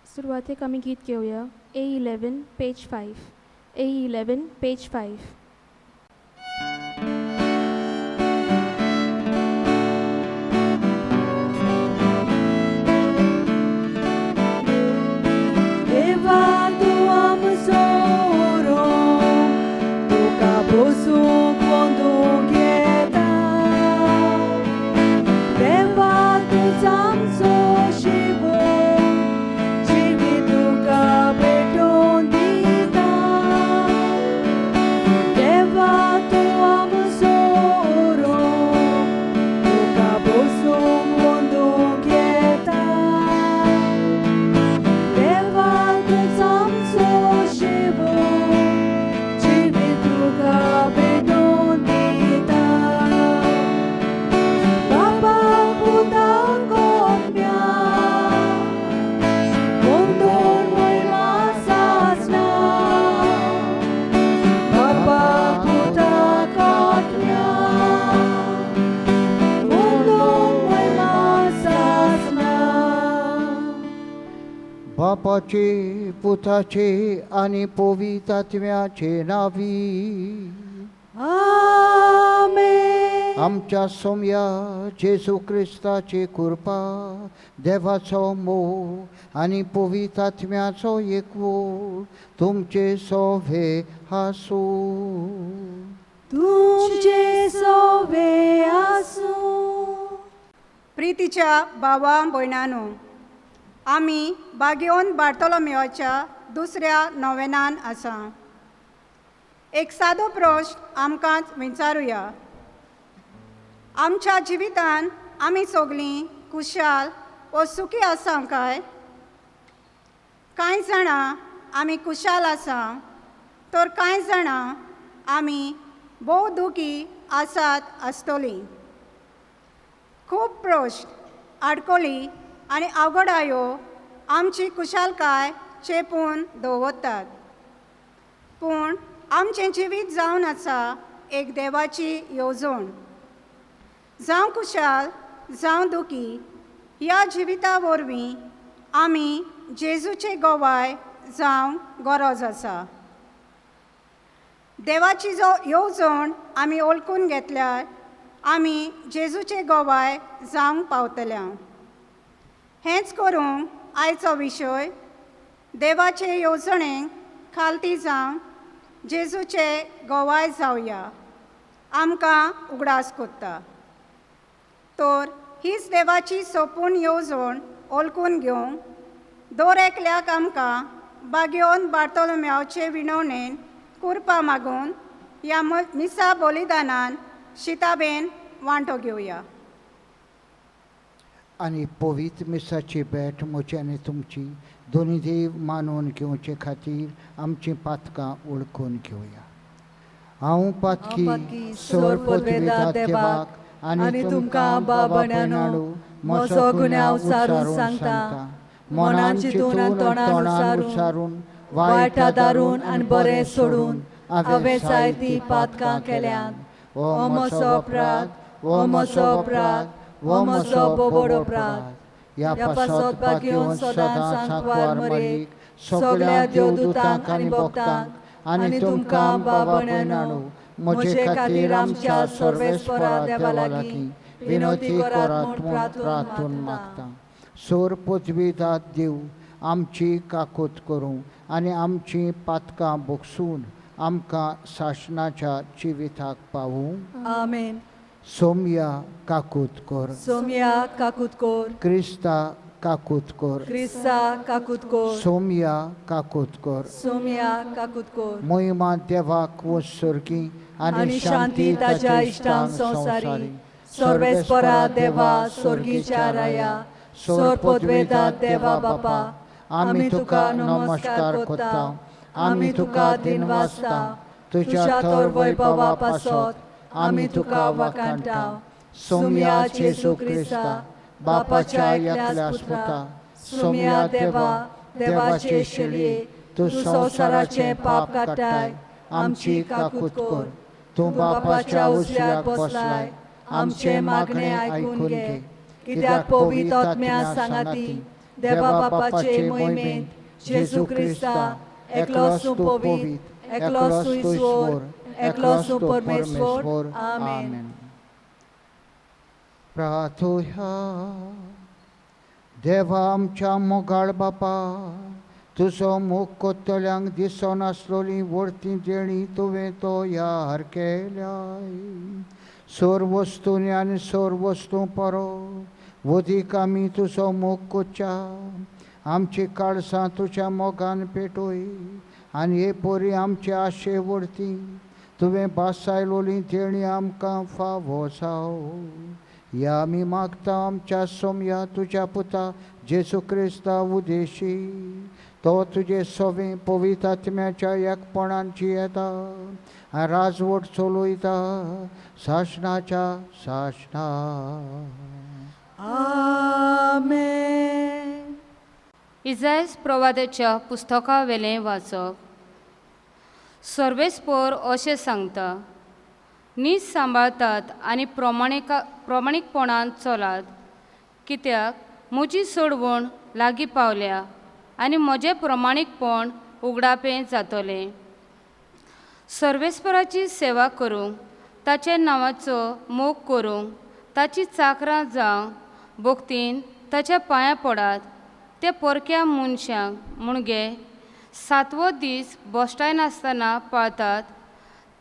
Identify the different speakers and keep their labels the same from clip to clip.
Speaker 1: सुरुवातीक आमी गीत घेवया A11 पेज 5. A11 page 5.
Speaker 2: देवा तूं आमचो तुका बसूंक वंदूक येता. देवा तूंच आमचो शिवो जिवीत तुका भेटोवन दिता. देवा तूं आमचो तुका बसूंक वंदूक येता. देवा तूंच आमचो शिवो जिवीत तुका भेटोवन दिता. बाबा पुता कोम्या वंदून महिमा सासना. बाबा पुता कोम्या वंदून महिमा सासना.
Speaker 3: बापाचे पुताचे आणि पवित्र आत्म्याचे नावी.
Speaker 2: आमेन.
Speaker 3: आमच्या सौम्या जेजू ख्रिस्ताची कृपा, देवाचो मोग आणि पवित्र आत्म्याचो एकवट तुमचे सोवे हासू.
Speaker 2: तुमचे सोवे आसूं.
Speaker 4: प्रितीच्या भावा भयणांनो, आमी बागेवन बार्तोलोमेवाच्या दुसऱ्या नोवेनान आसा. एक सादो प्रश्न आमकांच विचारुया. आमच्या जिवितान आमी सगळीं खुशाल व सुखी आसा काय? कांय जाणां आमी खुशाल आसा, तर कांय जाणां आमी भोव दुखी आसात आसतलीं. खूब प्रश्न, आडकोळी आनी अवघडायो आमची खुशालकाय चेपून दवरतात. पूण आमचें जिवीत जावन आसा एक देवाची येवजण. जावं खुशाल जावं दुखी, ह्या जिविता वरवीं आमी जेजूचे गोवाय जावंक गरज आसा. देवाची जो येवजण आमी ओळखून घेतल्यार आमी जेजूचे गोवाय जावंक पावतल्या. हेंच करूंक आयचो विशय देवाचे येवजणेक खालती जावन जेजूचे गोवाय जावया आमकां उगडास कोत्ता. तर हीच देवाची सोपून येवजण ओळखून घेवंक दर एकल्याक आमकां बागेवन बार्तोलोमेवाचे विणवणेन कृपा मागून ह्या मिसा बलिदानान शिताबेन वांटो घेवया.
Speaker 3: आणि पवित्र मिसाची भेट म्हजी आनी तुमची दोनी देव मानून घेवचे खातीर आमची पातकां ओळखून घेवया. हांव पातकी सोर पदवेदार देवाक आनी तुमकां बाबण्यानो म्हजो गुन्यांव उचारून सांगता. मनान चिंतून आनी तोंडान उच्चारून वायट आदारून आनी बरें सोडून हांवें जायतीं पातकां केल्यात. हो म्हजो अपराध, हो म्हजो अपराध, हो म्हजो बोबड अपराध. ह्या पासत घेवन सदांच सांकवार मरेक सगळ्या देवदूतांक आनी भक्तांक आनी तुमकां बाबण्यानो म्हजे खातीर आमच्या सर्वेस्परा देवा लागीं विनोती करात म्हूण प्रार्थून मागता. सोर पदवीदार देव आमची काकूत करूं आनी आमची पातकां भोगसून आमकां शासनाच्या जिविताक पावूं.
Speaker 2: आमेन.
Speaker 3: सौम्या काकूत कर.
Speaker 2: सोम्या काकूत कोर.
Speaker 3: क्रिस्ता काकूत कर.
Speaker 2: क्रिस्ता काकूत कोर.
Speaker 3: सौम्या काकूत कर.
Speaker 2: सोम्या काकूत कोर.
Speaker 3: महिमा देवाक व सर्गी
Speaker 2: आनी शांती ताच्या इश्टांक संवसारी. सर्वेस्परा देवा स्वर्गीच्या राया, सोर पदवेदार देवा बापा, आमी तुका नमस्कार करता. आमी तुका दिनवासता. तुज्या तर वैभवा पासत आमी तुका वाखाणटा. सोम्या जेजू क्रिस्ता, बापाच्या एकल्याच पुता, सोम्या देवा, देवाचे शेळये, तूं संवसाराचे पाप काडटाय. आमची काकूत कर. तूं बापाच्या उजव्याक बसलाय. आमचे मागणे आयकून घे. कित्याक पवित्र आत्म्या सांगाती देवा बापाचे मोहिमेंत जेजू क्रिस्ता एकलोस तूं पवित एकलोस तूं ईश्वर एकलोस तूं परमेश्वर आमेन.
Speaker 3: प्रार्थुया. देवा आमच्या मोगाळ बापा, तुजो मोग कोत्तल्यांक दिसो नासलोली वर्ती देणी तुवें तो यार केल्याय. सोर वस्तूंनी आनी सोर वस्तू परो वदीक आमी तुजो मोग कोच्या. आमची काळसां तुज्या मोगान पेटोय आनी हे पोरी आमचे आशे वर्ती तुवें बासायलोली देणी आमकां फावो जावो. या आमी मागता आमच्या सोम्या तुज्या पुता जेजू क्रिस्ता उदेशी. तो तुजे सोवे पवित्र आत्म्याच्या एकपणान जियेता आनी राजवट चलोयता सासणाच्या सासणा.
Speaker 2: आमेन.
Speaker 5: इजायस प्रवादाच्या पुस्तका वेलें वाचप. सर्वेस्पर अशें सांगता, नीज सांबाळतात आनी प्रमाणीकपणान चलात, कित्याक म्हजी सोडवण लागीं पावल्या आनी म्हजें प्रमाणीकपण उगडापें जातलें. सर्वेस्पराची सेवा करूंक, ताच्या नांवाचो मोग करूंक, ताची चाकरां जावं भोगतीन ताच्या पांयां पडात. ते परक्या मनशांक मुणगे 7वो दीस बोश्टाय नासतना पाळतात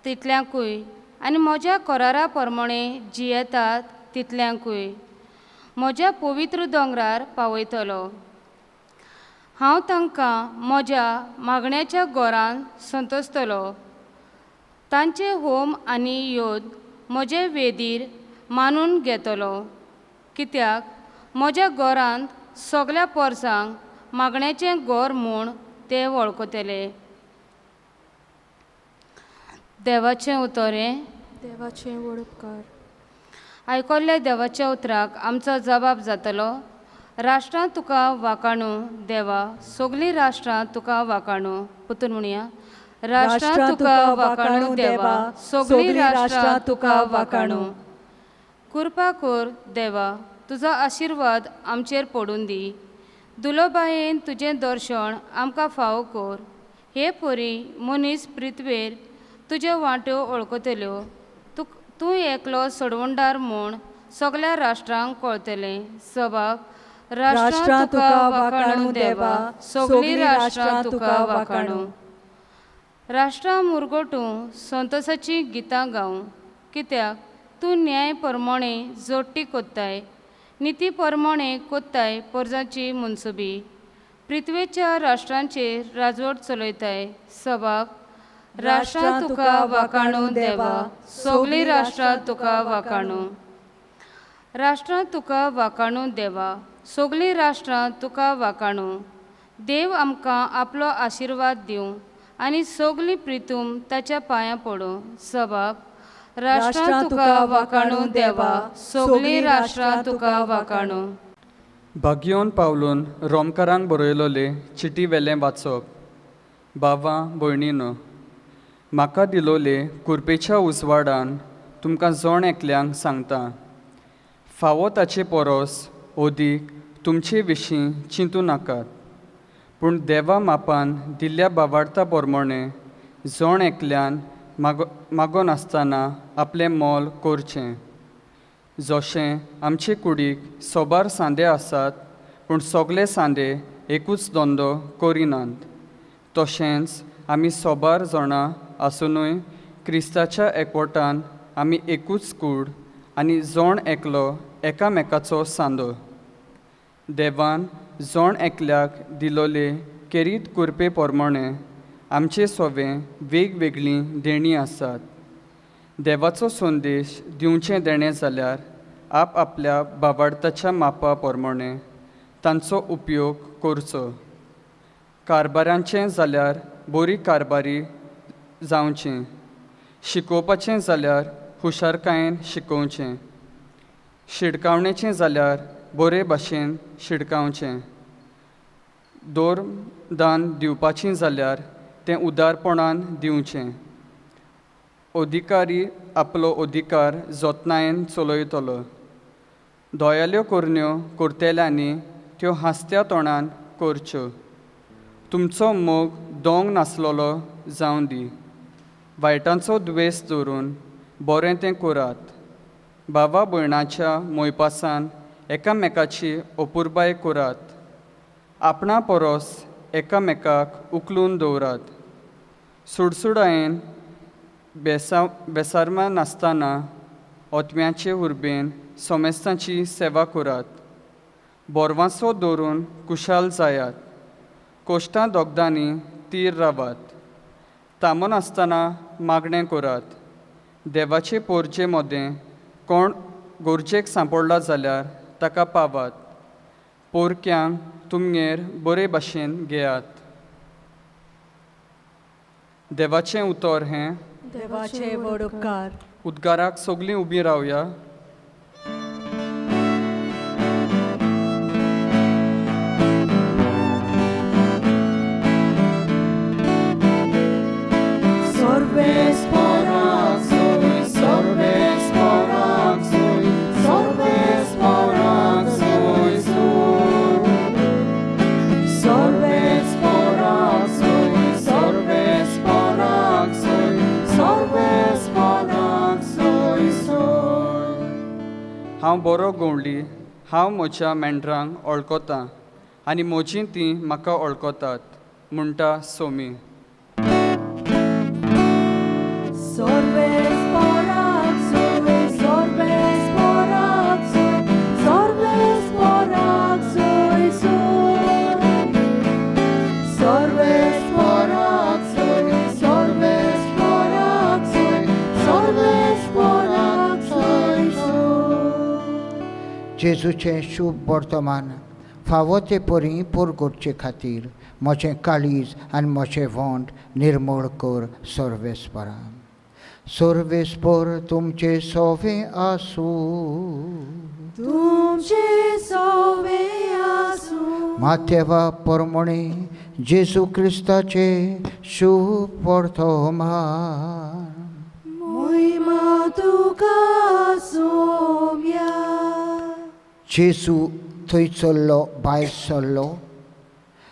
Speaker 5: तितल्यांकूय आनी म्हज्या करारा प्रमाणें जियेतात तितल्यांकूय म्हज्या पवित्र दोंगरार पावयतलो. हांव तांकां म्हज्या मागण्याच्या गोरान संतोसतलो. तांचे होम आनी योद म्हजे वेदीर मानून घेतलो, कित्याक म्हज्या गोरांत सगल्या पोरसांक मागण्याचें गोर म्हूण ते वळखतले. देवाचें उतोरें.
Speaker 1: देवाचें वडपकार.
Speaker 5: आयकोल्ल्या देवाच्या उतराक आमचो जबाब जातलो. राष्ट्रां तुका वाकाणू देवा, सगलीं राष्ट्रां तुका वाकाणू. पुतून म्हणया. राष्ट्रां तुका वाकाणू देवा, सगलीं राष्ट्रां तुका वाकाणू. कृपा कर देवा, तुजो आशिर्वाद आमचेर पडून दी. दुलोबायेन तुजें दर्शन आमकां फावो कर. हे परी मनीस पृथ्वेर तुज्यो वांट्यो वळखतल्यो. तूं एकलो सोडवणदार म्हूण सगल्या राष्ट्रांक कळतलें. सबाब राष्ट्रां तुका वाकाणू देवा, सगलीं राष्ट्रां तुका वाकाणू. राष्ट्रां मुरगोटूं संतोशाचीं गितां गावूं, कित्याक तूं न्याय प्रमाणे जोडटी कोत्ताय, निती प्रमाणे कोत्ताय परजांची मनसुबी. पृथ्वेच्या राष्ट्रांचेर राजवट चलयताय. सबाब राष्ट्रां तुका वाकाणू देवा, सगलीं राष्ट्रां तुका वाकाणू. राष्ट्रां तुका वाकाणू देवा, सगलीं राष्ट्रां तुका वाकाणू. देव आमकां आपलो आशिर्वाद दिवं आनी सगलीं प्रितूम ताच्या पांयां पडूं. सबाब राष्ट्रां तुका वाकाणू देवा, सगलीं राष्ट्रां तुका वाकाणू.
Speaker 6: भाग्योन पावलून रोमकारांक बरयलोले चिटी वेलें वाचप. भावां भयणीनो, म्हाका दिलोले कुरपेच्या उजवाडान तुमकां जण एकल्यांक सांगता. फावो ताचे परोस ओदीक तुमचे विशीं चिंतू नाकात, पूण देवा मापान दिल्ल्या बावार्था प्रमाणें जण एकल्यान मागो नासतना आपलें मोल करचें. जशें आमचे कुडीक सोबार सांदे आसात, पूण सगळे सांदे एकूच धंदो करिनात, तशेंच आमी सोबार जाणां आसुनूय क्रिस्ताच्या एकवटान आमी एकूच कूड आनी जण एकलो एकामेकाचो सांदो. देवान जण एकल्याक दिलोले केरीत कुरपे प्रमाणें आमचे सोवें वेगवेगळीं देणी आसात. देवाचो संदेश दिवचें देणें जाल्यार आपल्या बाबार्थाच्या मापा प्रमाणें तांचो उपयोग करचो. कारबारांचें जाल्यार बरी कारबारी जावचें. शिकोवपाचें जाल्यार हुशारकायेन शिकोवचें. शिडकावणेचें जाल्यार बरे भाशेन शिडकावचें. दोर दान दिवपाचीं जाल्यार तें उदारपणान दिवचें. अधिकारी आपलो अधिकार जतनायेन चलयतलो. दोयाल्यो करण्यो करतेल्यांनी त्यो हांसत्या तोंडान करच्यो. तुमचो मोग दोंग नासलोलो जावं दी. वायटांचो द्वेस दवरून बरें तें करात. भावा भयणाच्या मोयपासान एकामेकाची अपुरबाय करात. आपणा परस एकामेकाक उखलून दवरात. सुडसुडायेन बेसारमा नासतना ओतम्याचे उर्बेन सोमेस्तांची सेवा करात. बोरवांसो दवरून कुशाल जायात. कोश्टां दोगदांनी तीर रावात. तामन आसतना मागणें करात. देवाचे पोरचे मोदें कोण गोरजेक सांपडला जाल्यार ताका पावात. पोरक्यांक तुमगेर बरे भाशेन घेयात. देवाचें उतर हें.
Speaker 2: देवाचे व्हड उपकार.
Speaker 6: उद्गाराक सगळीं उबीं रावया.
Speaker 2: Sorbes porak soy, sorbes porak soy, sorbes porak soy soy. Sorbes porak soy, sorbes porak soy, sorbes porak soy soy.
Speaker 6: हांव बरो गवंडली. हांव म्हज्या मेंढरांक वळखतां आनी म्हजीं तीं म्हाका वळखतात म्हणटा Somi.
Speaker 2: Sorbes porak soy, sorbes porak soy, sorbes porak soy soy. Sorbes porak soy, sorbes porak soy, sorbes porak soy soy.
Speaker 3: जेजूचें शुभ वर्तमान फावो ते परी पोर करचे खातीर म्हजें काळीज आनी म्हजें वोंट निर्मळ कर सर्वेस्परा. सर्वेस्पर तुमचे सोवे आसूं.
Speaker 2: तुमचे सोवे आसूं.
Speaker 3: माथेवा परमणे जेजू क्रिस्ताचे शुभ वर्तमान.
Speaker 2: महिमा तुका सोम्या.
Speaker 3: जेजू थंय चल्लो भायर सरलो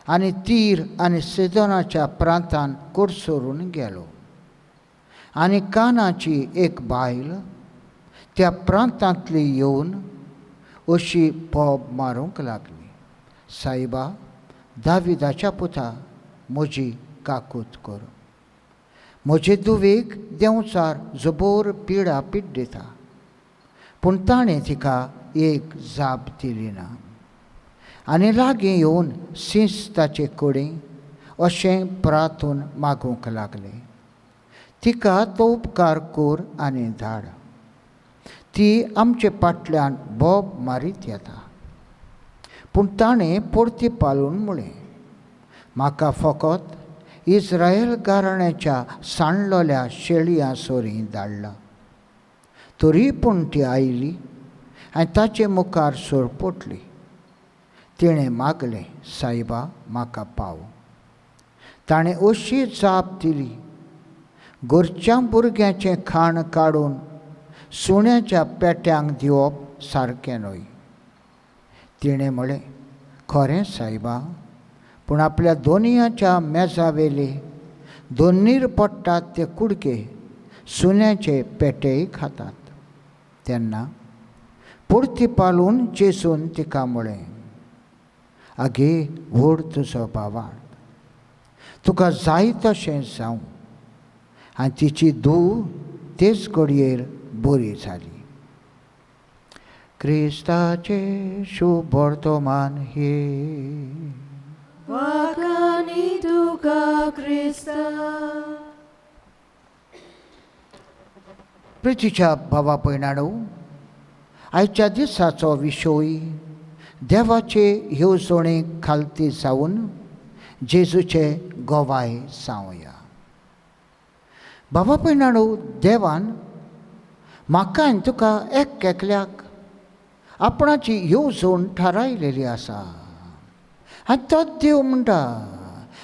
Speaker 3: आनी तीर आनी सिदोनाच्या प्रांतान कोरसोरून गेलो. आनी कानाची एक बायल त्या प्रांतांतली येवन अशी बोब मारूंक लागली, सायबा, दाविदाच्या पुता, म्हजी काकूत कर. म्हजे दुवेक देंवचार जबोर पिडा पिड्डयता. पूण ताणें तिका एक जाप दिली ना. आनी लागीं येवन सिंस्ताचे कडेन अशें प्रार्थून मागूंक लागलें, तिका तो उपकार कर आनी धाड. ती आमचे फाटल्यान बोब मारीत येता. पूण ताणें परती पालून म्हळें, म्हाका फकत इस्रायल घराण्याच्या सांडलोल्या शेळयां सोरी धाडला. तरी पूण ती आयली आनी ताचे मुखार सोरपटली. तिणें मागलें, सायबा, म्हाका पाव. ताणें अशी जाप दिली, घरच्या भुरग्याचें खाण काडून सुण्याच्या पेट्यांक दिवप सारकें न्हय. तिणें म्हळें, खरें सायबा, पूण आपल्या दोनयाच्या मेजावेले दोनीर पडटात ते कुडके सुण्याचे पेटेय खातात. तेन्ना परती पालून जेसून तिका म्हळें, आगे व्हड तुजो भावार्थ, तुका जाय तशें जावं. आनी तिची धूव तेच घडयेर बरी जाली. क्रिस्ताचे शुभ वर्तमान हे.
Speaker 2: वाकानी तुका क्रिस्ता.
Speaker 3: प्रितीच्या भावा भयणांनो, आयच्या दिसाचो विशय देवाचे येवजणे खालती जावन जेजूचे गोवाय जावया. भावा भयणांनो, देवान म्हाका आनी तुका एकल्याक आपणाची येवजण थारायलेली आसा. आनी तोच देव म्हणटा,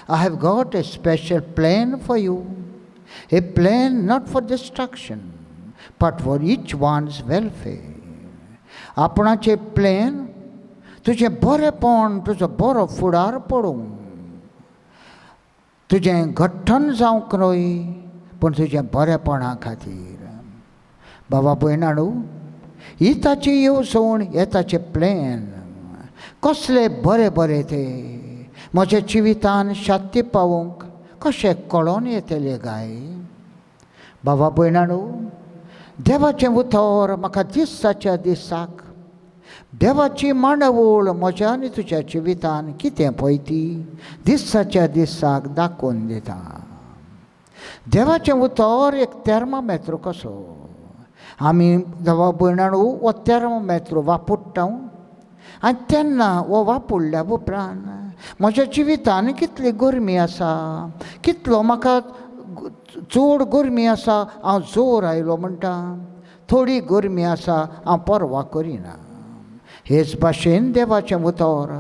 Speaker 3: I have got a special plan for you. A plan not for destruction but for each one's welfare. आपणाचे प्लॅन तुजें बरेपण तुजो बरो फुडार पडूंक तुजें घट्टण जावंक न्हय पूण तुजें बरेपणा खातीर बाबा भयणाणू ही ताची येवजण हें ताचें प्लॅन कसले बरे बरे ते म्हज्या जिवितान शांती पावूंक कशें कळोन येतलें गाय बाबा भयणाणू देवाचें उतर म्हाका दिसाच्या दिसाक देवाची मांडवळ म्हज्या आनी तुज्या जिवितान कितें पळय ती दिसाच्या दिसाक दाखोवन दिता देवाचें उतर एक थर्मामेत्र कसो आमी बाबा भयणाणू हो थर्मामेत्र वापरता आनी तेन्ना हो वापरल्या उपरांत म्हज्या जिवितान कितली गरमी आसा कितलो म्हाका चड गरमी आसा हांव जोर आयलो म्हणटा थोडी गरमी आसा हांव परवा करिना हेच भाशेन देवाचें उतर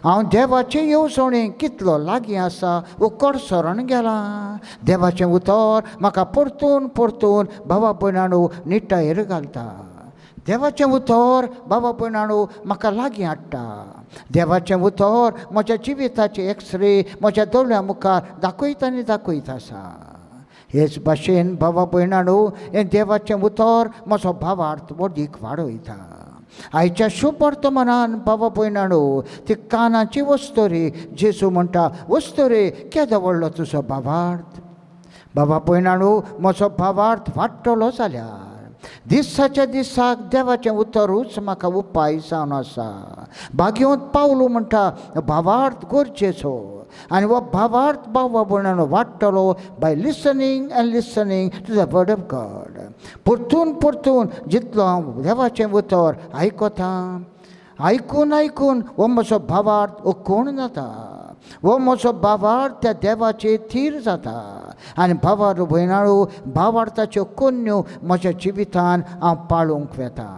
Speaker 3: हांव देवाचे येवजणेक कितलो लागीं आसा वो कडसरण गेला देवाचें उतर म्हाका परतून परतून बाबा भयणाणू निटायेर घालता देवाचें उतर बाबा भयणाणू म्हाका लागीं हाडटा देवाचें उतर म्हज्या जिविताचे एक्सरे म्हज्या दोळ्या मुखार दाखयता आनी दाखयता आसा हेच भाशेन बाबा भयणाणू हें देवाचें उतर म्हजो भावार्थ वडीक वाडयता आयच्या शुभ वर्तमानान बाबा भयणाणू ती कानाची वस्तू रे जेजू म्हणटा वस्तू रे केदो व्हडलो तुजो भावार्थ बाबा भयणाणू म्हजो भावार्थ वाडटलो जाल्यार दिसाच्या दिसाक देवाचें उतरूच म्हाका उपाय जावन आसा भाग्योंत पावलो म्हणटा भावार्थ गरजेचो आनी हो भावार्थ बाबा भयणाणू वाडटलो by listening and listening to the word of God परतून परतून जितलो हांव देवाचें उतर आयकता आयकून आयकून हो म्हजो भावार्थ कोण जाता हो म्हजो भावार्थ त्या देवाचे थीर जाता आनी भावार भयणाळू भावार्थाच्यो कन्यो म्हज्या जिवितान हांव पाळूंक वेता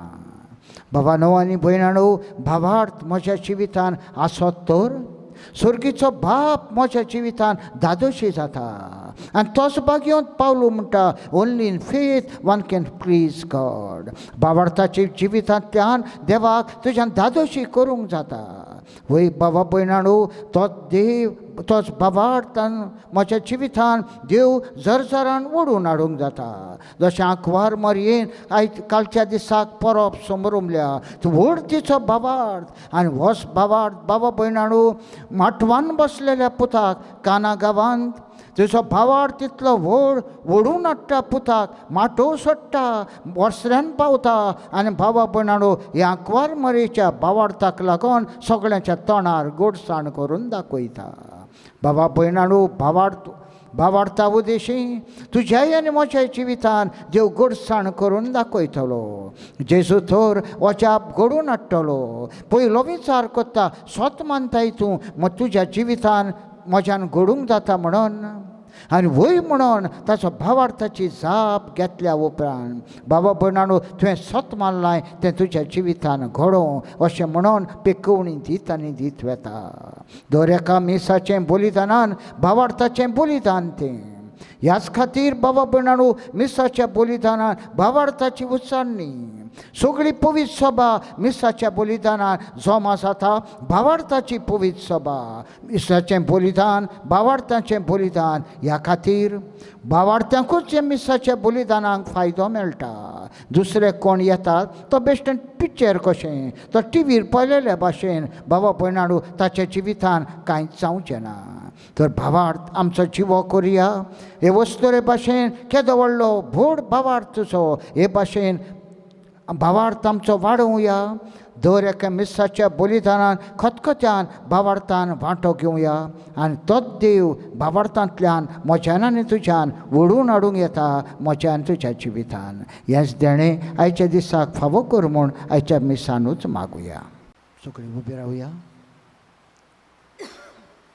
Speaker 3: भावानो आनी भयणाणू भावार्थ म्हज्या जिवितान आसत तर स्वर्गीचो बाप म्हज्या जिवितान दादोशी जाता आनी तोच भाग्योंत पावलो म्हणटा only in faith one can please God भावार्थाच्या जिवितांतल्यान देवाक तुज्यान दादोशी करूंक जाता वय बाबा भयणाणू तोच देव तोच भावार्थान म्हज्या जिवितान देव जरजरान ओडून हाडूंक जाता जशें आंकवार मरयेन आयज कालच्या दिसाक परब समरुमल्या व्हड तिचो भावार्थ आनी होच भावार्थ बाबा भयणाणू माटवान बसलेल्या पुताक काना गांवांत तुजो भावार्थ तितलो व्हड व्हडून हाडटा पुताक माटोव सोडटा वर्सऱ्यान पावता आनी बाबा भयणाणू ह्या आंकवार मरेच्या भावार्थाक लागून सगळ्यांच्या तोंडार गोडसाण करून दाखयता बाबा भयणाणू भावार्था उदेशी तुज्याय आनी म्हज्या जिवितान देव गोडसाण करून दाखयतलो जेजू थोर वचाप घडून हाडटलो पयलो विचार करता स्वत मानताय तूं मग तुज्या जिवितान म्हज्यान घडूंक जाता म्हणून आनी वय म्हणून ताचो भावार्थाची जाप घेतल्या उपरांत बाबा भयणाणू तुवें सत मानलां तें तुज्या जिवितान घडोवं अशें म्हणून पेकवणी दीत आनी दीत वेता दर एका मिसाचें बलिदानान भावार्थाचें बलिदान तें ह्याच खातीर बाबा भयणाणू मिसाच्या बलिदानान भावार्थाची उच्चारणी सगळी पवित्र सभा मिसाच्या बलिदानान जमा जाता भावार्थाची पवित्र सभा मिसाचें बलिदान भावार्थाचें बलिदान ह्या खातीर भावार्थांकूच मिसाच्या बलिदानाक फायदो मेळटा दुसरे कोण येतात तो बेश्टें पिक्चर कशें तो टीव्हीर पळयलेल्या भाशेन बाबा भयणाणू ताच्या जिवितान कांयच जावचें ना तर भावार्थ आमचो जिवो करुया हे वस्तुरे भाशेन केदो व्हडलो व्हड भावार्थ तुजो हे भाशेन भावार्थ आमचो वाडोवया दर एका मिसाच्या बलिदानान खतखत्यान भावार्थान वांटो घेवया आनी तोच देव भावार्थांतल्यान म्हज्यान आनी तुज्यान ओडून हाडूंक येता म्हज्या आनी तुज्या जिवितान हेंच देणें आयच्या दिसाक फावो कर म्हूण आयच्या मिसानूच मागुया सगळीं उबी रावया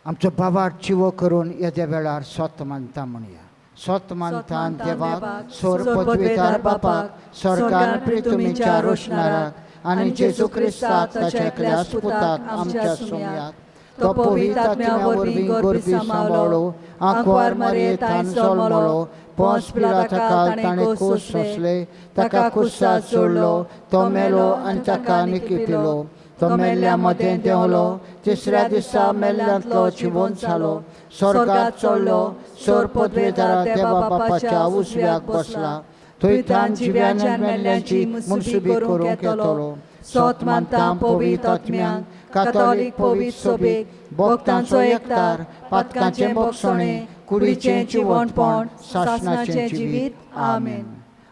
Speaker 3: आमचो भावार्थ जिवो करून येद्या वेळार स्वत मानता म्हणया स्वत मानतान देवाक सोर पदवीदार बापाक स्वर्गान प्रितुमीच्या रोशनाराक आनी जेजू क्रिस्ताक ताच्या एकल्या पुताक आमच्या सुमयाक तो पवित्र आत्म्या वरवीं गोरबी सांबाळ्ळो आंकवार मरयेंतान जल्मलो पोंस पिलाता काल ताणें खूस सोंसले ताका खुर्सात जोडलो तो मेलो आनी ताका निकी पिलो तो मेल्ल्या मदें देंवलो, तिसऱ्या दिसा मेल्ल्यांतलो जिवंत जालो, स्वर्गात चडलो, सोर पदवेदारा देवा बापाच्या उजव्याक बसला, थंय तान जिव्यांनी मेल्ल्यांची मुनसुबी करूंक येतलो. सोत मानता पवित्र आत्म्यांक, कातोलीक पवित्र सभेक, भक्तांचो एकठार, पातकांचें भोगसणें, कुडीचें जिवणपण, सासणाचें जिवीत. आमेन.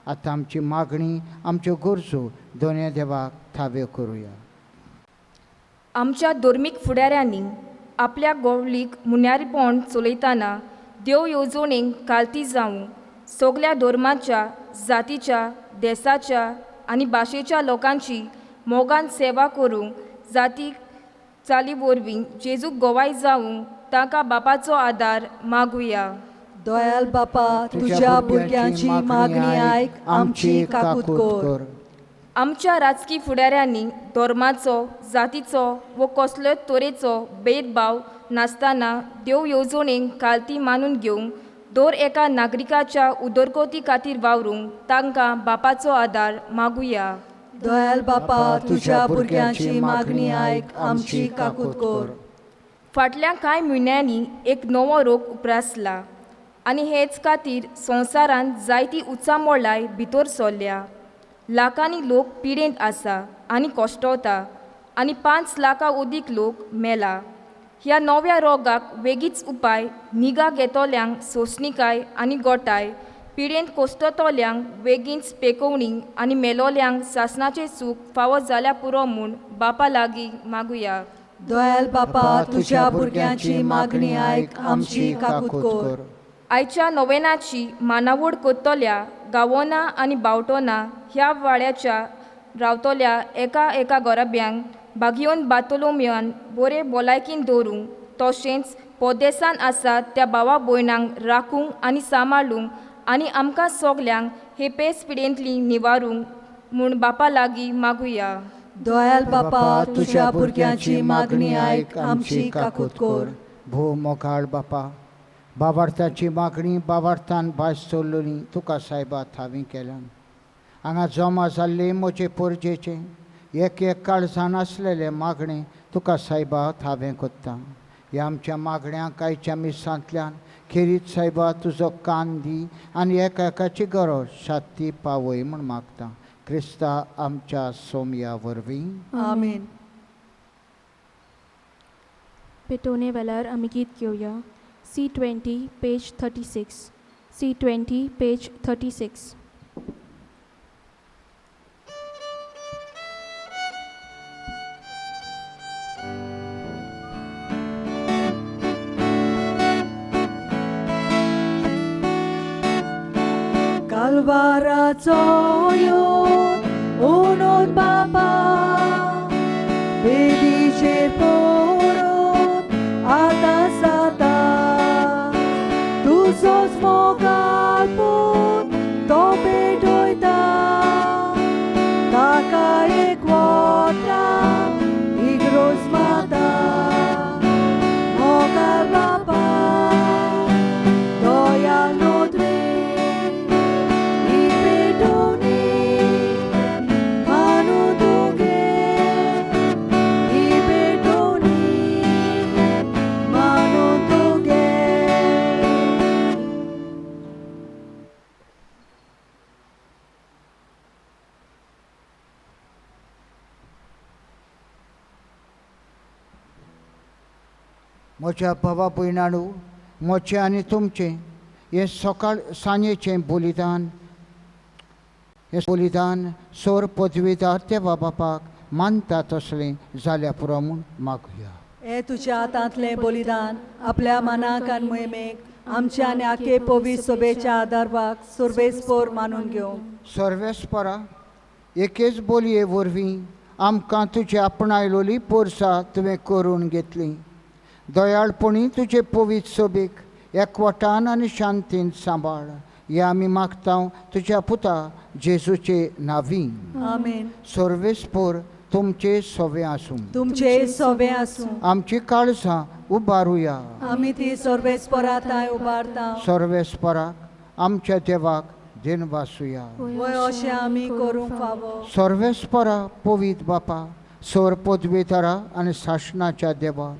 Speaker 3: आतां आमची मागणी, आमच्यो गरजो दोनूय देवाक थाव्यो करुया.
Speaker 7: आमच्या धर्मीक फुडाऱ्यांनी आपल्या गोवलीक मुन्यारीपण चलयतना देव येवजणेक कालती जावं सगळ्या धर्माच्या, जातीच्या, देशाच्या आनी भाशेच्या लोकांची मोगान सेवा करूंक जातीक चाली वरवीं जेजूक गोवाय जावं ताका बापाचो आदार मागुया.
Speaker 2: दयाल बापा, तुझ्या भुरग्यांची मागणी आयक, आमची काकूत कर.
Speaker 7: आमच्या राजकी फुडाऱ्यांनी धर्माचो, जातीचो व कसलोच तरेचो भेदभाव नासतना देव येवजणेक कालती मानून घेवंक दर एका नागरिकाच्या उदरगती खातीर वावरूंक तांकां बापाचो आदार मागुया.
Speaker 2: दयाल बापा, तुझ्या भुरग्यांची मागणी आयक, आमची काकूत कर.
Speaker 7: फाटल्या कांय म्हयन्यांनी एक नवो रोग उप्रासला आनी हेच खातीर संवसारांत जायती उचामोळाय भितर सरल्या. लाखांनी लोक पिडेंत आसा आनी कश्टवता आनी 5 लाखां अदीक लोक मेला. ह्या नव्या रोगाक वेगीच उपाय निगा घेतोल्यांक सोंसणीकाय आनी गोठाय, पिडेंत कोश्टतोल्यांक बेगीनच पेकोवणी आनी मेलोल्यांक सासणाचें सूख फावो जाल्या पुरो म्हूण बापा लागीं मागुया.
Speaker 2: दयाल बापा, तुझ्या भुरग्यांची मागणी आयक, आमची काकूत कर.
Speaker 7: आयच्या नोवेनाची मानावड करतल्या गांवोना आनी बावटोना ह्या वाड्याच्या रावतल्या एका गोराब्यांक बागियोन बातोलोम्यान बरे भलायकीन दवरूंक तशेंच परदेसान आसात त्या भावा भयणांक राखूंक आनी सांबाळूंक आनी आमकां सगल्यांक हे पेस पिडेंतली निवारूंक म्हूण बापा लागीं मागुया.
Speaker 2: दयाल बापा, तुझ्या भुरग्यांची मागणी आयक, आमची काकूत कर.
Speaker 3: भू मोगाळ बापा, बाबार्थाची मागणी बाबार्थान भायर सरलोली तुका सायबा थावी केल्यान. हांगा जमा जाल्ले म्हजे परजेचे एक काळजान आसलेले मागणे तुका सायबा थावें कोत्ता. ह्या आमच्या मागण्यांक आयच्या मिसांतल्यान खेरीत सायबा तुजो कान दी आनी एकाची गरज शांती पावय म्हूण मागता. क्रिस्ता आमच्या सोमया वरवीं.
Speaker 2: आमेन.
Speaker 1: पेटोने वेल्यार आमी गीत घेवया. C20 page 36. C20 page 36.
Speaker 2: Calvarazo unot baba bedicer porot atas ata tu sos mogal put tope doita taka ekwota igros mata mogal baba doyal notre
Speaker 3: म्हज्या भावा भयणाणू, म्हजें आनी तुमचें हें सकाळ सांजेचें बलिदान सोर पदवीदार देवा बापाक मानता तसलें जाल्या पुरो म्हूण मागुया.
Speaker 2: हे तुझ्या हातांतलें बलिदान आपल्या मनाक आनी मोहिमेक आमच्या आनी आखे पवित्र सभेच्या आदारवाक सुरवेस्पोर मानून घेवंक.
Speaker 3: सर्वेस्परा, एकेच बोलये वरवीं आमकां तुजी आपणायलोली पोरसां तुवें करून घेतली. दयाळपणी तुजे पवित्र सभेक एकवटान आनी शांतीन सांबाळ. हे आमी मागता तुज्या पुता जेजूचे नांवी.
Speaker 2: आमेन.
Speaker 3: सर्वेस्पोर तुमचे सोवे आसूं.
Speaker 2: तुमचे सोवे आसूं.
Speaker 3: आमची काळजां उबारुया.
Speaker 2: आमी ती सर्वेस्पराताय उबारता.
Speaker 3: सर्वेस्पराक आमच्या देवाक दिनवासुया.
Speaker 2: वय अशें आमी करूंक फावो.
Speaker 3: सर्वेस्परा पवित्र बापा, सोर पदवेतारा आनी शासनाच्या देवा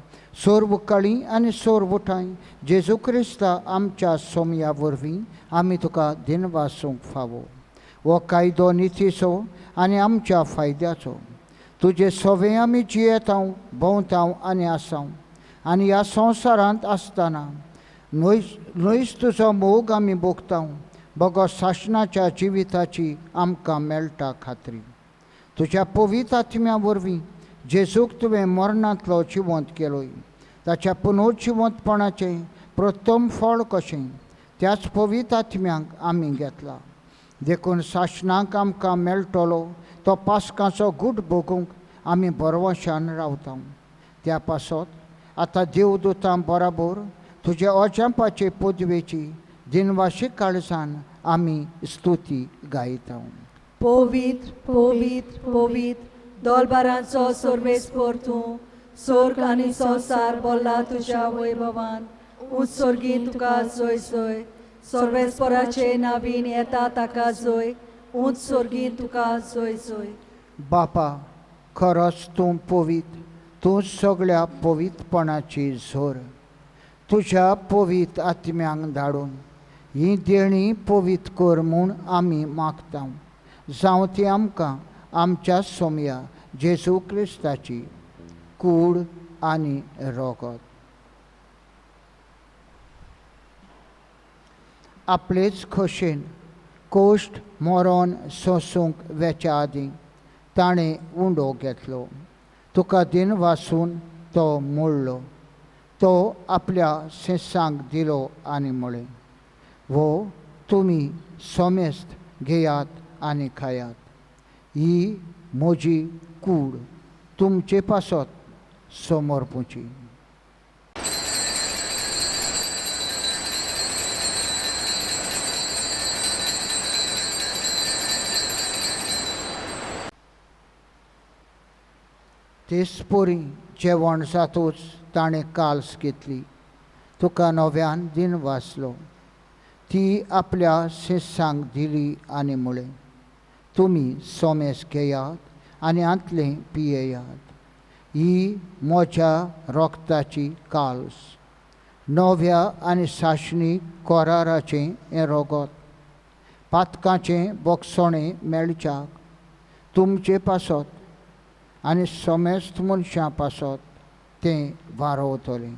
Speaker 3: सोर्व काळी आनी सोर्व ठांय जेजू क्रिस्ता आमच्या सोमया वरवीं आमी तुका दिनवासूंक फावो हो कायदो नितीचो आनी आमच्या फायद्याचो तुजे सोवे आमी जियेतांव भोंवतांव आनी आसांव आनी ह्या संवसारांत आसतना न्हयच तुजो मोग आमी भोगतांव बगो शासनाच्या जिविताची आमकां मेळटा खात्री तुज्या पवित्र आत्म्या वरवीं जेजूक तुवें मरणांतलो जिवंत केलोय ताच्या पुनर्जिवंतपणाचें प्रथम फळ कशें त्याच पवित्र आत्म्यांक आमी घेतला देखून शासनाक आमकां मेळटलो तो पास्काचो गूट भोगूंक आमी बरवशान रावता त्या पासत आतां देवदूतां बराबर तुज्या अजापाचे पदवेची दिनवाशी काळजान आमी स्तुती गायता
Speaker 2: पवित्र पवित्र पवित्र दोलबारांचो सर्वेस्पर तूं स्वर्ग आनी संवसार बोल्ला तुज्या वैभवान उत्सर्गी तुका जय जय सर्वेस्पराचे नावीन येता ताका जय उत्सर्गी तुका जय जय
Speaker 3: बापा खरोच तूं पवित्र तूं सगळ्या पवित्रपणाची झोर तुज्या पवित्र आत्म्यांक धाडून ही देणी पवित्र कर म्हूण आमी मागता जावं ती आमकां आमच्या सोमया जेजू क्रिस्ताची कूड आनी रोगत आपलेच खोशेन कोश्ट मरण सोसूंक वेच्या आदीं ताणें उंडो घेतलो तुका दिन वासून तो मोडलो तो आपल्या शिसांक दिलो आनी म्हळें वो तुमी सोमेस्त घेयात आनी खायात ही म्हजी कूड तुमचे पासत समर्पूची तेसपोरी जेवण जातूच ताणें काल्स घेतली तुका नव्यान दिन वाचलो ती आपल्या शिसांक दिली आनी म्हळें तुमी सोमेस घेयात आनी आंतलें पियेयात ही म्हज्या रोगताची काल्स नव्या आनी शासनीक कोराराचें हें रोगत पातकाचें बोगसोणें मेळच्याक तुमचे पासत आनी सोमेस्त मनशां पासत तें वारोवतलें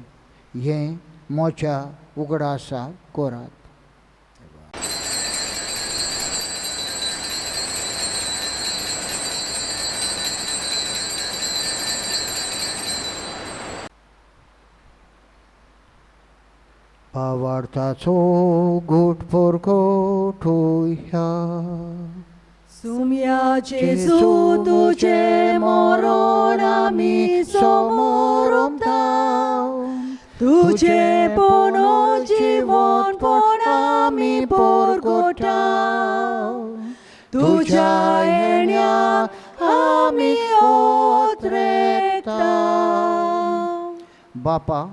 Speaker 3: हें म्हज्या उगडासा कोरात भावार्थाचो घोट परगटुया
Speaker 2: सुम्या जेजू तुझे मरण आमी समोरता तुझे पुनर्जीवनपण आमी परगटा तुझ्या येण्याक आमी ओत्रेकता
Speaker 3: बापा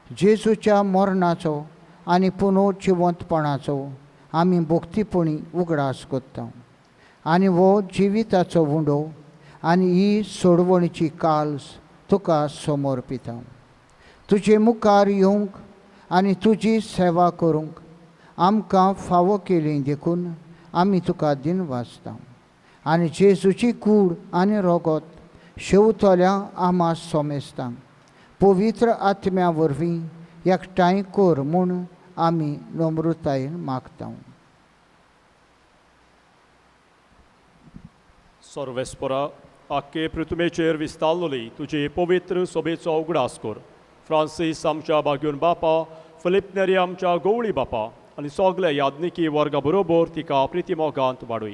Speaker 3: जेजूच्या मरणाचो आनी पुनर्जिवंतपणाचो आमी भोक्तीपणी उगडास करता आनी हो जिविताचो उंडो आनी ही सोडवणीची काल्स तुका समर्पिता तुजे मुखार येवंक आनी तुजी सेवा करूंक आमकां फावो केली देखून आमी तुका दिन वाचता आनी जेजूची कूड आनी रोगत शेवतल्या आमा सोमेस्तांक पवित्र आत्म्या वरवीं एकठांय कर म्हूण आमी नम्रतायेन मागता
Speaker 8: सर्वेस्परा आख्खे पृथ्वेचेर विस्तारलोली तुजे पवित्र सोबेचो उगडास कर फ्रांसीस आमच्या बागेवन बापा फिलिप नेरी आमच्या गवळी बापा आनी सगल्या याज्ञिकी वर्गा बरोबर तिका प्रितीमोगांत वाडय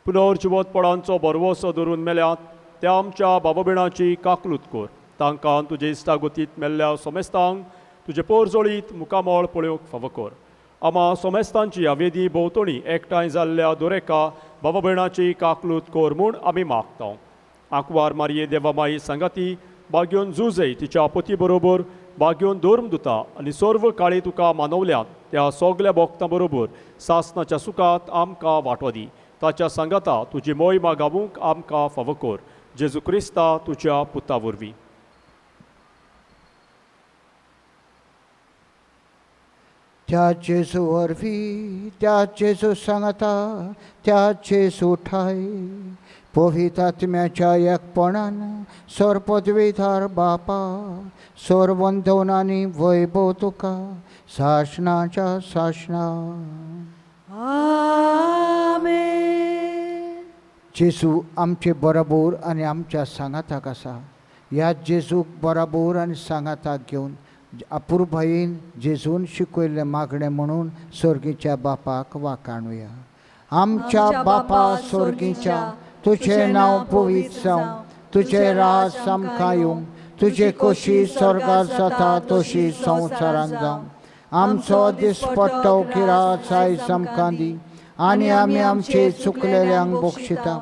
Speaker 8: पुनर्जिवंतपणांचो बरवसो धरून मेल्यात त्या आमच्या बाबा भयणांची काकलूत कर तांकां तुजे इश्टागतींत मेल्ल्या सोमेस्तांक तुजे पोरजोळींत मुखामोळ पळोवंक फावो कर आमा सोमेस्तांची यावेदी भोंवतणी एकठांय जाल्ल्या दोरेका बाबा भयणाची काकलूत कर म्हूण आमी मागता आंकवार मारये देवामाई संगाती बागेवन जुजय तिच्या पती बरोबर बागेवन धर्मदुता आनी सर्व काळी तुका मानवल्यात त्या सगल्या भोगतां बरोबर सासणाच्या सुखांत आमकां वांटो दी ताच्या सांगाता तुजी मोहिमा गावूंक आमकां फावो कर जेजू क्रिस्ता तुज्या पुता वरवीं.
Speaker 3: त्या जेजू वरवीं, त्या जेजू सांगता, त्या जेजू ठाई पवित्र आत्म्याच्या एकपणान सोर पदवीधार बापा सोर वंदवनांनी वैभव तुका सासणाच्या सासणा.
Speaker 2: आमेन.
Speaker 3: जेजू आमचे बरोबर आनी आमच्या सांगाताक आसा. ह्या जेजूक बरोबर आनी सांगाताक घेवन अपुरबायेन जेजून शिकयल्लें मागणें म्हणून सर्गीच्या बापाक वाखाणुया. आमच्या बापा सर्गीच्या तुझें नांव पवित्र जावं, तुझें राज आमकां येवं, तुजे खोशी स्वर्गांत जाता तशी संवसारांत जावं. आमचो दिसपट्टो किरात आयज आमकां दी आनी आमी आमचे चुकलेल्यांक बक्षिता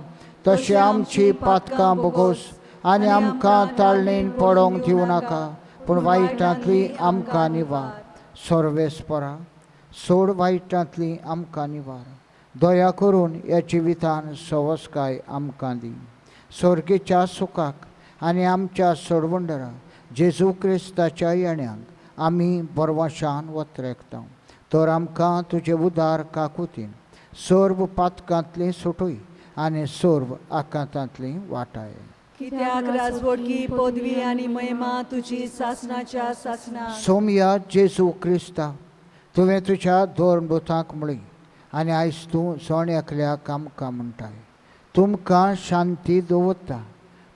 Speaker 3: तशें आमची पातकां बोगोस आनी आमकां ताळणेन पडोवंक दिवं नाका पूण वायटांतली आमकां निवार. सर्वेस्परा सोड वायटांतली आमकां निवार. दया करून ह्या जिवितान सवस्काय आमकां दी. सर्गेच्या सुखाक आनी आमच्या सोडवंडरा जेजू क्रिस्ताच्या येण्याक आमी बरवशान वत्रेकता. तर आमकां तुजे उदार काकुतीन सर्व पातकांतली सुटोय आनी सर्व आकांतांतली वाटाय.
Speaker 2: कित्याक राजवडकी पदवी आनी महिमा तुजी सासणाच्या सासणा.
Speaker 3: सोमया जेजू क्रिस्ता तुवें तुज्या दोरदूतांक म्हळी आनी आयज तूं सोण एकल्याक आमकां म्हणटाय. तुमकां शांती दवरता,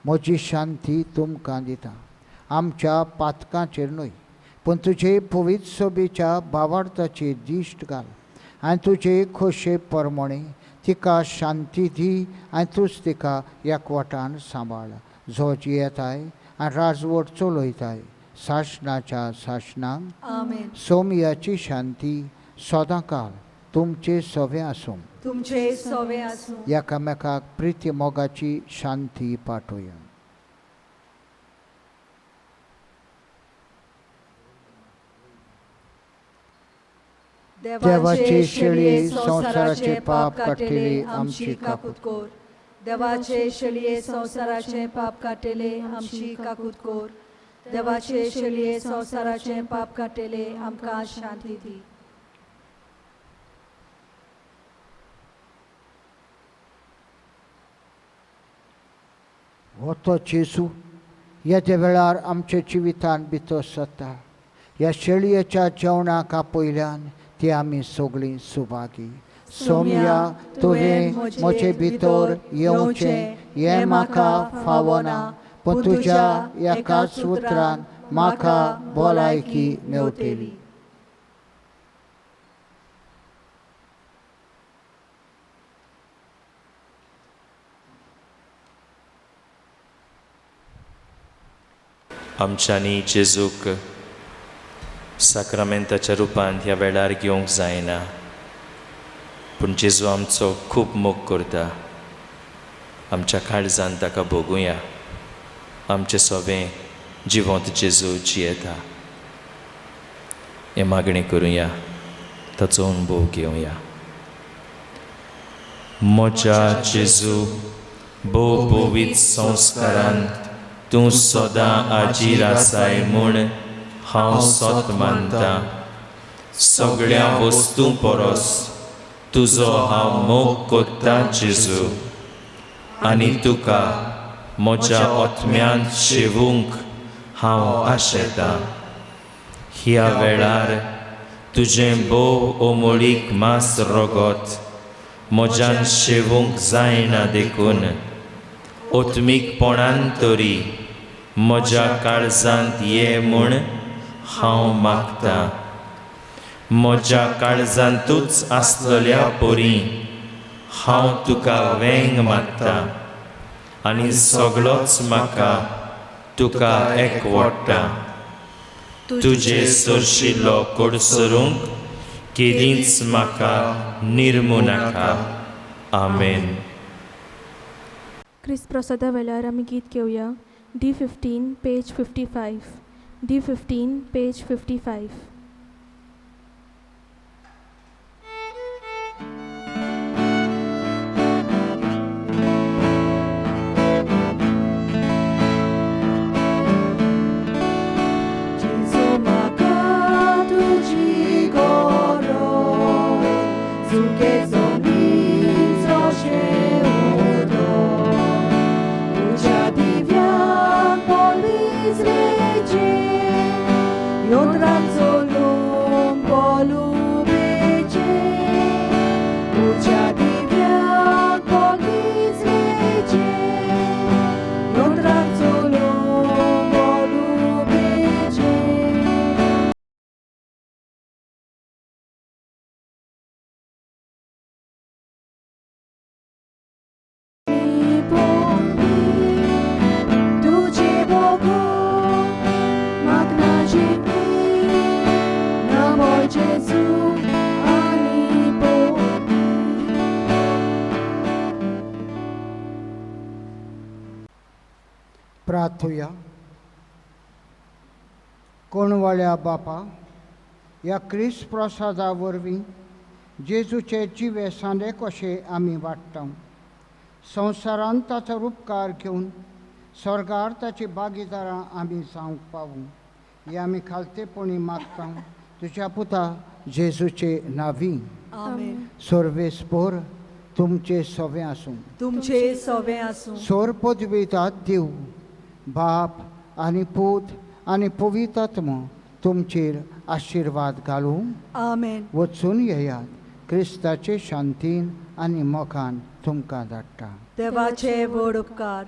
Speaker 3: म्हजी शांती तुमकां दिता. आमच्या पातकांचेर न्हय पूण तुजे पवित्र सोबेच्या भावार्थाचेर दिश्ट घाल आनी तुजे खोशे परमणे तिका शांती दी आनी तूंच तिका एकवटान सांबाळ. जो जियेताय आनी राजवट चलयताय सासणाच्या सासणांक.
Speaker 2: आमेन.
Speaker 3: सोमयाची शांती सदांकाळ तुमचे सवे आसूं.
Speaker 2: तुमचे सवे आसूं.
Speaker 3: एकामेकाक प्रिती मोगाची शांती पाठोया. देवाचे शेळये संसाराचे पाप काटेले आमची काकूत
Speaker 2: कोर. देवाचे शेळये संसाराचे पाप काटेले आमची काकूत कोर. देवाचे शेळये संसाराचे पाप काटेले आमकां शांती दी.
Speaker 3: हो तो जेजू येद्या वेळार आमच्या जिवितान भितर सत्ता. ह्या शेळयेच्या जेवणाक आपयल्यान ती आमी सगळीं सुभागी. सोमया तुवें म्हजे भितर येवचें हें म्हाका फावना पूण तुज्या एकाच उतरान म्हाका भलायकी मेवतली.
Speaker 9: आमच्यांनी जेजूक साक्रामेंताच्या रुपांत ह्या वेळार घेवंक जायना पूण जेजू आमचो खूब मोग करता. आमच्या काळजांत ताका भोगुया. आमचें सवें जिवंत जेजू जियेता. हे मागणी करुया, ताचो अनुभव घेवया. म्हज्या जेजू भोव पवित्र संस्कारांत तूं सदां आजीर आसाय म्हूण हांव सत मानता. सगळ्या वस्तू परस तुजो हांव मोग कोत्ता जेजू आनी तुका म्हज्या आत्म्यांत शेवूंक हांव आशेतां. ह्या वेळार तुजें भोव ओमळीक मास रगत म्हज्यान शेवूंक जायना देखून ओत्मीकपणान तरी म्हज्या काळजांत ये म्हूण हांव मागतां. म्हज्या काळजांतूच आसलेल्या परी हांव तुका वेंग मागतां आनी सगळोच म्हाका तुका एकवडटा. तुजे सरशिल्लो कोडसरूंक केलींच म्हाका निर्मू नाका. आमेन.
Speaker 1: क्रिस्त प्रसादा वेळार आमी गीत घेवया. D15 page 55. D15 page 55. जेजू आनी पोवपी.
Speaker 3: प्रार्थुया. कोणवाळ्या बापा, ह्या क्रिस्त प्रसादा वरवीं जेजूचे जिवे सांदे कशे आमी वाडटा. संवसारांत ताचो उपकार घेवन स्वर्गार ताची भागीदारां आमी जावंक पावूं. ही आमी खालतेपणी मागता तुज्या पुता जेजूचे नांवी.
Speaker 2: आमेन.
Speaker 3: सर्वेस्पोर तुमचे सवें आसूं.
Speaker 2: तुमचे सवें आसूं.
Speaker 3: सोर पदवीतात देव बाप आनी पूत आनी पवित्र आत्मा तुमचेर आशिर्वाद घालूं.
Speaker 2: आमेन.
Speaker 3: वचून येयात. क्रिस्ताचे शांतीन आनी मोगान तुमकां धाडटा.
Speaker 2: देवाचे व्हड उपकार.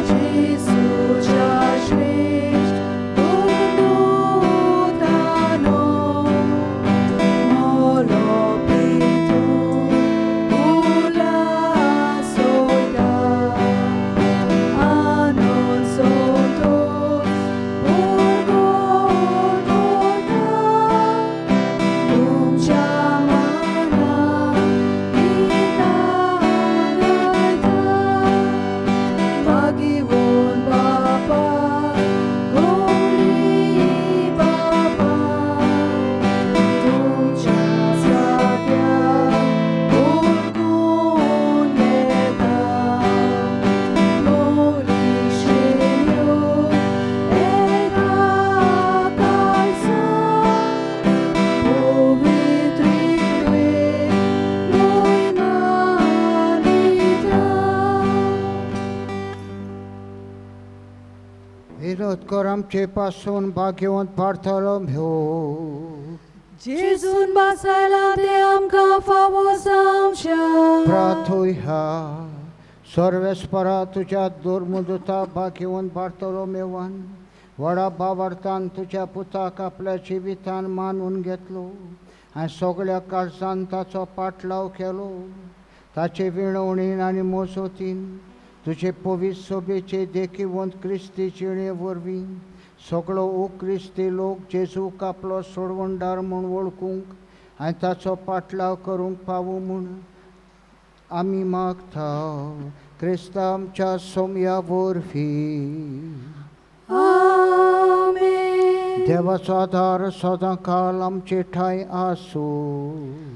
Speaker 1: जेजूच्या श्रेष्ठ पुत्रनो मोलो पितो उल्हास होता. आनंद सोंतोस भरगोन होता. तुमच्या मनात गितां गायता. भागिवून बापा गौरी बापा तुमच्या साद्या ओळखून घेता. गौरी श्रेयो एका काळजा पवित्रित्वे मोहिमा दिता.
Speaker 3: विरोध कर आमचे पासून भाग्यवंत बार्थोलोमेव.
Speaker 2: जेजून बासायला ते आमकां फावो जावच्या.
Speaker 3: प्रार्थुया. सर्वेस्परा तुज्या दुर्मुदता भाग्यवंत बार्थोलोमेवान व्हडा भावार्थान तुज्या पुताक आपल्या जिवितान मानून घेतलो आनी सगळ्या काळजान ताचो पाटलाव केलो. ताचे विणवणीन आनी मोजोतीन तुजे पवित्र सोबेचे देखीवंत क्रिस्ती जिणे वरवीं सगळो क्रिस्ती लोक जेजूक आपलो सोडवणदार म्हूण वळखूंक आनी ताचो पाटलाव करूंक पावूं म्हूण आमी मागता. क्रिस्ता आमच्या सोम्या वरवीं.
Speaker 1: आमेन.
Speaker 3: देवाचो आदार सदां काळ आमचे ठाय आसूं.